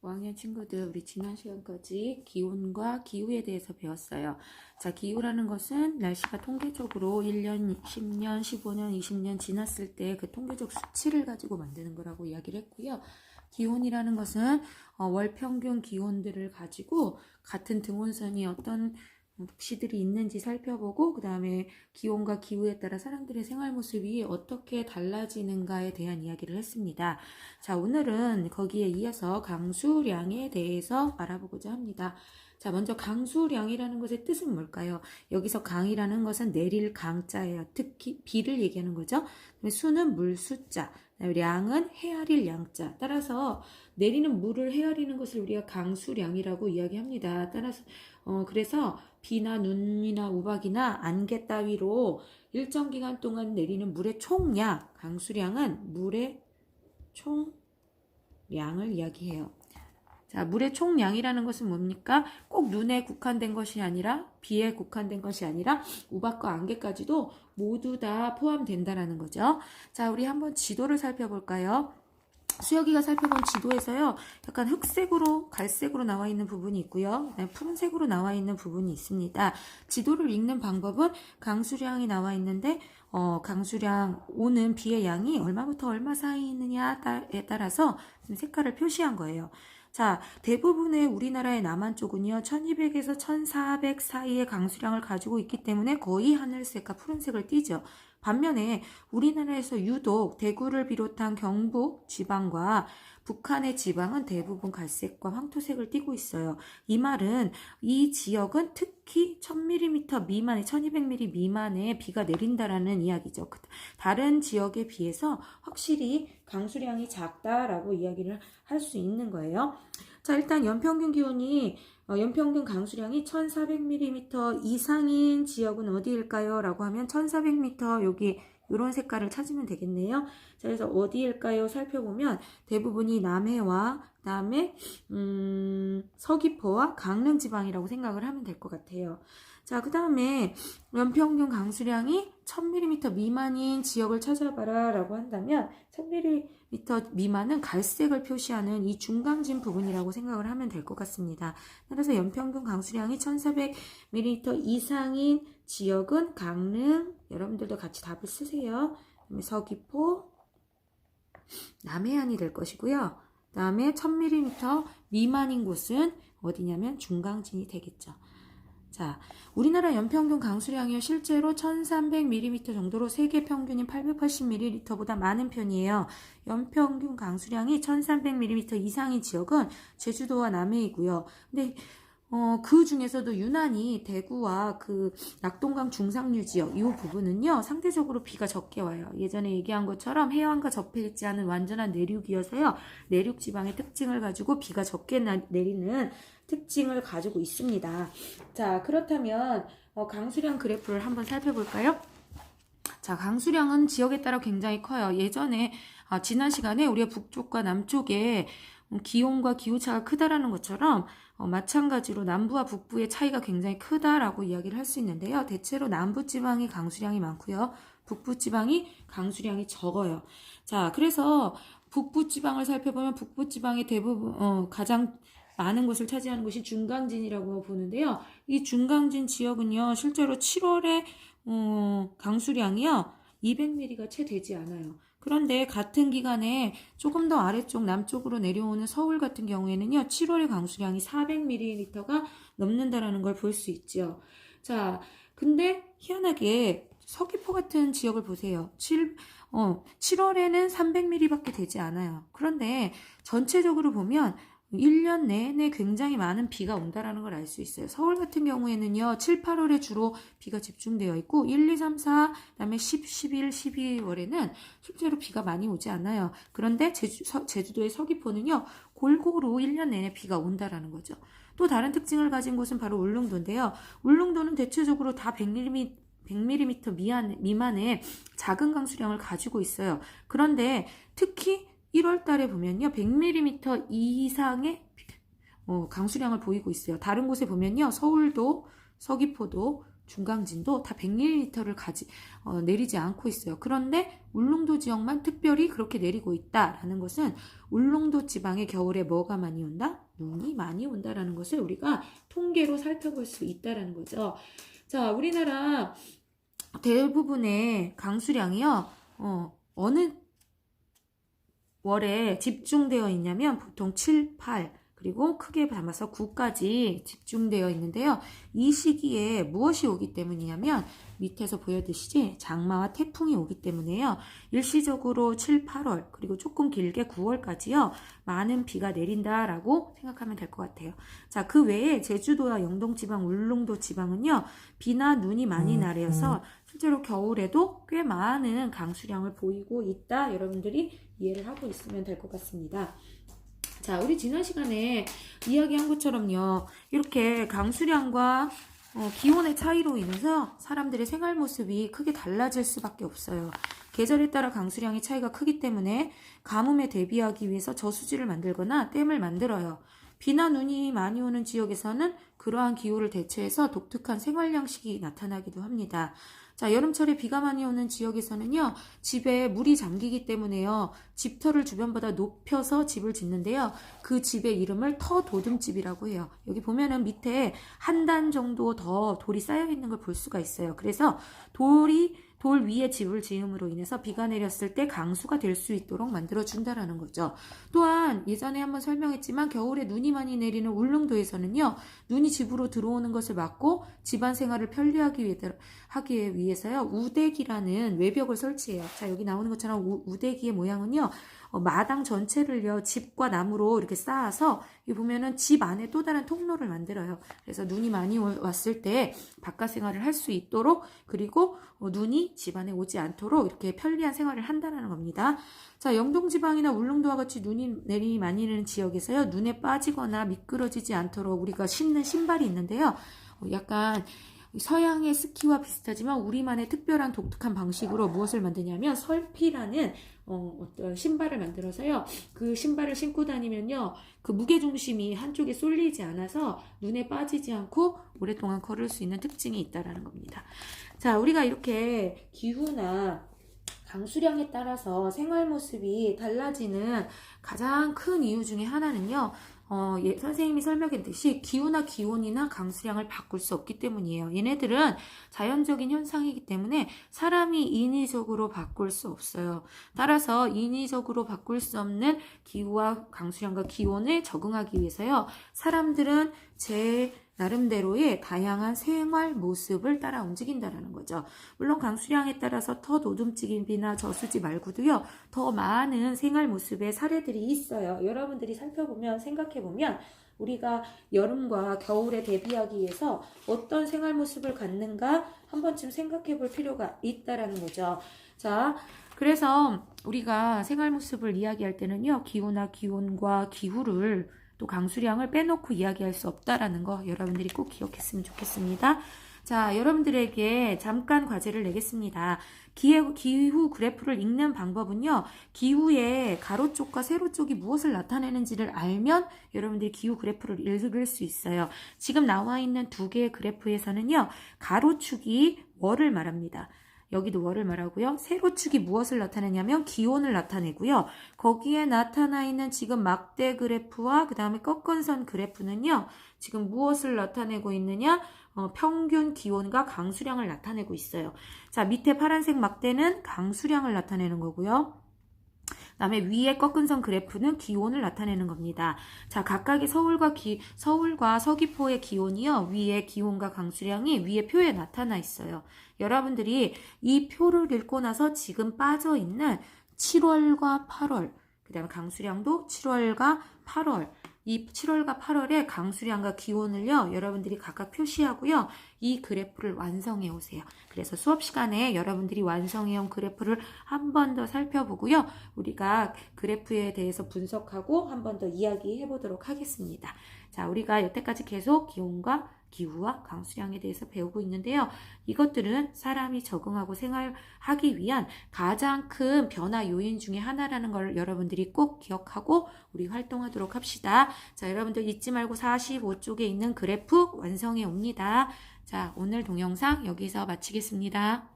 5학년 친구들, 우리 지난 시간까지 기온과 기후에 대해서 배웠어요. 자, 기후라는 것은 날씨가 통계적으로 1년, 10년, 15년, 20년 지났을 때 그 통계적 수치를 가지고 만드는 거라고 이야기를 했고요. 기온이라는 것은 월 평균 기온들을 가지고 같은 등원선이 어떤 시들이 있는지 살펴보고 그 다음에 기온과 기후에 따라 사람들의 생활 모습이 어떻게 달라지는가에 대한 이야기를 했습니다. 자, 오늘은 거기에 이어서 강수량에 대해서 알아보고자 합니다. 자, 먼저 강수량이라는 것의 뜻은 뭘까요? 여기서 강이라는 것은 내릴 강자예요. 특히 비를 얘기하는 거죠. 수는 물 숫자, 량은 헤아릴 양자. 따라서 내리는 물을 헤아리는 것을 우리가 강수량이라고 이야기합니다. 따라서 그래서 비나 눈이나 우박이나 안개 따위로 일정 기간 동안 내리는 물의 총량, 강수량은 물의 총량을 이야기해요. 자, 물의 총량이라는 것은 뭡니까? 꼭 눈에 국한된 것이 아니라 비에 국한된 것이 아니라 우박과 안개까지도 모두 다 포함된다라는 거죠. 자, 우리 한번 지도를 살펴볼까요? 수혁이가 살펴본 지도에서요, 약간 흑색으로 갈색으로 나와 있는 부분이 있고요, 푸른색으로 나와 있는 부분이 있습니다. 지도를 읽는 방법은 강수량이 나와 있는데 강수량 오는 비의 양이 얼마부터 얼마 사이에 있느냐에 따라서 색깔을 표시한 거예요. 자, 대부분의 우리나라의 남한 쪽은요, 1200에서 1400 사이의 강수량을 가지고 있기 때문에 거의 하늘색과 푸른색을 띠죠. 반면에 우리나라에서 유독 대구를 비롯한 경북 지방과 북한의 지방은 대부분 갈색과 황토색을 띠고 있어요. 이 말은 이 지역은 특히 1000mm 미만의 1200mm 미만의 비가 내린다라는 이야기죠. 다른 지역에 비해서 확실히 강수량이 작다라고 이야기를 할 수 있는 거예요. 자, 일단 연평균 기온이 연평균 강수량이 1400mm 이상인 지역은 어디일까요? 라고 하면 1400m 여기 이런 색깔을 찾으면 되겠네요. 자, 그래서 어디일까요? 살펴보면 대부분이 남해와 그다음에 서귀포와 강릉 지방이라고 생각을 하면 될 것 같아요. 자, 그 다음에 연평균 강수량이 1000mm 미만인 지역을 찾아봐라 라고 한다면 1000mm 미만은 갈색을 표시하는 이 중강진 부분이라고 생각을 하면 될 것 같습니다. 따라서 연평균 강수량이 1400mm 이상인 지역은 강릉, 여러분들도 같이 답을 쓰세요. 그다음에 서귀포, 남해안이 될 것이고요. 그 다음에 1000mm 미만인 곳은 어디냐면 중강진이 되겠죠. 자, 우리나라 연평균 강수량이요, 실제로 1300mm 정도로 세계 평균인 880mm보다 많은 편이에요. 연평균 강수량이 1300mm 이상인 지역은 제주도와 남해이고요. 근데 그 중에서도 유난히 대구와 그 낙동강 중상류 지역 이 부분은요, 상대적으로 비가 적게 와요. 예전에 얘기한 것처럼 해안과 접해 있지 않은 완전한 내륙이어서요, 내륙 지방의 특징을 가지고 비가 적게 내리는 특징을 가지고 있습니다. 자, 그렇다면 강수량 그래프를 한번 살펴볼까요? 자, 강수량은 지역에 따라 굉장히 커요. 예전에 지난 시간에 우리가 북쪽과 남쪽에 기온과 기후차가 크다라는 것처럼 마찬가지로 남부와 북부의 차이가 굉장히 크다라고 이야기를 할 수 있는데요. 대체로 남부지방이 강수량이 많고요, 북부지방이 강수량이 적어요. 자, 그래서 북부지방을 살펴보면 북부지방의 대부분 가장 많은 곳을 차지하는 곳이 중강진이라고 보는데요. 이 중강진 지역은요, 실제로 7월에 강수량이요 200mm가 채 되지 않아요. 그런데 같은 기간에 조금 더 아래쪽 남쪽으로 내려오는 서울 같은 경우에는요, 7월의 강수량이 400mm가 넘는다라는 걸 볼 수 있죠. 자, 근데 희한하게 서귀포 같은 지역을 보세요. 7월에는 300mm밖에 되지 않아요. 그런데 전체적으로 보면 1년 내내 굉장히 많은 비가 온다라는 걸 알 수 있어요. 서울 같은 경우에는요, 7, 8월에 주로 비가 집중되어 있고 1, 2, 3, 4, 그다음에 10, 11, 12월에는 실제로 비가 많이 오지 않아요. 그런데 제주도의 서귀포는요, 골고루 1년 내내 비가 온다라는 거죠. 또 다른 특징을 가진 곳은 바로 울릉도인데요. 울릉도는 대체적으로 다 100mm 미만의 작은 강수량을 가지고 있어요. 그런데 특히 1월 달에 보면요, 100mm 이상의 강수량을 보이고 있어요. 다른 곳에 보면요, 서울도, 서귀포도, 중강진도 다 100mm를 내리지 않고 있어요. 그런데 울릉도 지역만 특별히 그렇게 내리고 있다라는 것은 울릉도 지방에 겨울에 뭐가 많이 온다? 눈이 많이 온다라는 것을 우리가 통계로 살펴볼 수 있다라는 거죠. 자, 우리나라 대부분의 강수량이요, 어느 월에 집중되어 있냐면 보통 7, 8, 그리고 크게 담아서 9까지 집중되어 있는데요. 이 시기에 무엇이 오기 때문이냐면 밑에서 보여드시지 장마와 태풍이 오기 때문에요. 일시적으로 7, 8월 그리고 조금 길게 9월까지요. 많은 비가 내린다라고 생각하면 될 것 같아요. 자, 그 외에 제주도와 영동지방, 울릉도 지방은요. 비나 눈이 많이 내려서 실제로 겨울에도 꽤 많은 강수량을 보이고 있다. 여러분들이 이해를 하고 있으면 될 것 같습니다. 자, 우리 지난 시간에 이야기한 것처럼요. 이렇게 강수량과 기온의 차이로 인해서 사람들의 생활 모습이 크게 달라질 수밖에 없어요. 계절에 따라 강수량의 차이가 크기 때문에 가뭄에 대비하기 위해서 저수지를 만들거나 댐을 만들어요. 비나 눈이 많이 오는 지역에서는 그러한 기후를 대체해서 독특한 생활 양식이 나타나기도 합니다. 자, 여름철에 비가 많이 오는 지역에서는요, 집에 물이 잠기기 때문에요, 집터를 주변보다 높여서 집을 짓는데요, 그 집의 이름을 터도듬집이라고 해요. 여기 보면은 밑에 한 단 정도 더 돌이 쌓여 있는 걸 볼 수가 있어요. 그래서 돌 위에 집을 지음으로 인해서 비가 내렸을 때 강수가 될 수 있도록 만들어준다라는 거죠. 또한 예전에 한번 설명했지만 겨울에 눈이 많이 내리는 울릉도에서는요. 눈이 집으로 들어오는 것을 막고 집안 생활을 편리하기 위해서요. 우대기라는 외벽을 설치해요. 자, 여기 나오는 것처럼 우대기의 모양은요. 마당 전체를요. 집과 나무로 이렇게 쌓아서 여기 보면은 집 안에 또 다른 통로를 만들어요. 그래서 눈이 많이 왔을 때 바깥 생활을 할 수 있도록 그리고 눈이 집 안에 오지 않도록 이렇게 편리한 생활을 한다는 겁니다. 자, 영동지방이나 울릉도와 같이 눈이 많이 내리는 지역에서요. 눈에 빠지거나 미끄러지지 않도록 우리가 신는 신발이 있는데요. 약간 서양의 스키와 비슷하지만 우리만의 특별한 독특한 방식으로 무엇을 만드냐면 설피라는 어떤 신발을 만들어서요. 그 신발을 신고 다니면요. 그 무게중심이 한쪽에 쏠리지 않아서 눈에 빠지지 않고 오랫동안 걸을 수 있는 특징이 있다라는 겁니다. 자, 우리가 이렇게 기후나 강수량에 따라서 생활 모습이 달라지는 가장 큰 이유 중에 하나는요. 선생님이 설명했듯이 기후나 기온이나 강수량을 바꿀 수 없기 때문이에요. 얘네들은 자연적인 현상이기 때문에 사람이 인위적으로 바꿀 수 없어요. 따라서 인위적으로 바꿀 수 없는 기후와 강수량과 기온에 적응하기 위해서요. 사람들은 제 나름대로의 다양한 생활 모습을 따라 움직인다는 거죠. 물론 강수량에 따라서 터도듬집이나 저수지 말고도요. 더 많은 생활 모습의 사례들이 있어요. 여러분들이 살펴보면 생각해보면 우리가 여름과 겨울에 대비하기 위해서 어떤 생활 모습을 갖는가 한 번쯤 생각해 볼 필요가 있다라는 거죠. 자, 그래서 우리가 생활 모습을 이야기할 때는요. 기후나 기온과 기후를 또 강수량을 빼놓고 이야기할 수 없다라는 거 여러분들이 꼭 기억했으면 좋겠습니다. 자, 여러분들에게 잠깐 과제를 내겠습니다. 기후 그래프를 읽는 방법은요. 기후의 가로 쪽과 세로 쪽이 무엇을 나타내는지를 알면 여러분들이 기후 그래프를 읽을 수 있어요. 지금 나와 있는 두 개의 그래프에서는요. 가로축이 월을 말합니다. 여기도 월을 말하고요. 세로축이 무엇을 나타내냐면 기온을 나타내고요. 거기에 나타나 있는 지금 막대 그래프와 그 다음에 꺾은선 그래프는요. 지금 무엇을 나타내고 있느냐? 평균 기온과 강수량을 나타내고 있어요. 자, 밑에 파란색 막대는 강수량을 나타내는 거고요. 그 다음에 위에 꺾은 선 그래프는 기온을 나타내는 겁니다. 자, 각각의 서울과 서귀포의 기온이요. 위에 기온과 강수량이 위에 표에 나타나 있어요. 여러분들이 이 표를 읽고 나서 지금 빠져 있는 7월과 8월, 그 다음에 강수량도 7월과 8월, 이 7월과 8월의 강수량과 기온을요, 여러분들이 각각 표시하고요, 이 그래프를 완성해 오세요. 그래서 수업 시간에 여러분들이 완성해 온 그래프를 한 번 더 살펴보고요, 우리가 그래프에 대해서 분석하고 한 번 더 이야기해 보도록 하겠습니다. 자, 우리가 여태까지 계속 기온과 기후와 강수량에 대해서 배우고 있는데요. 이것들은 사람이 적응하고 생활하기 위한 가장 큰 변화 요인 중에 하나라는 걸 여러분들이 꼭 기억하고 우리 활동하도록 합시다. 자, 여러분들 잊지 말고 45쪽에 있는 그래프 완성해 옵니다. 자, 오늘 동영상 여기서 마치겠습니다.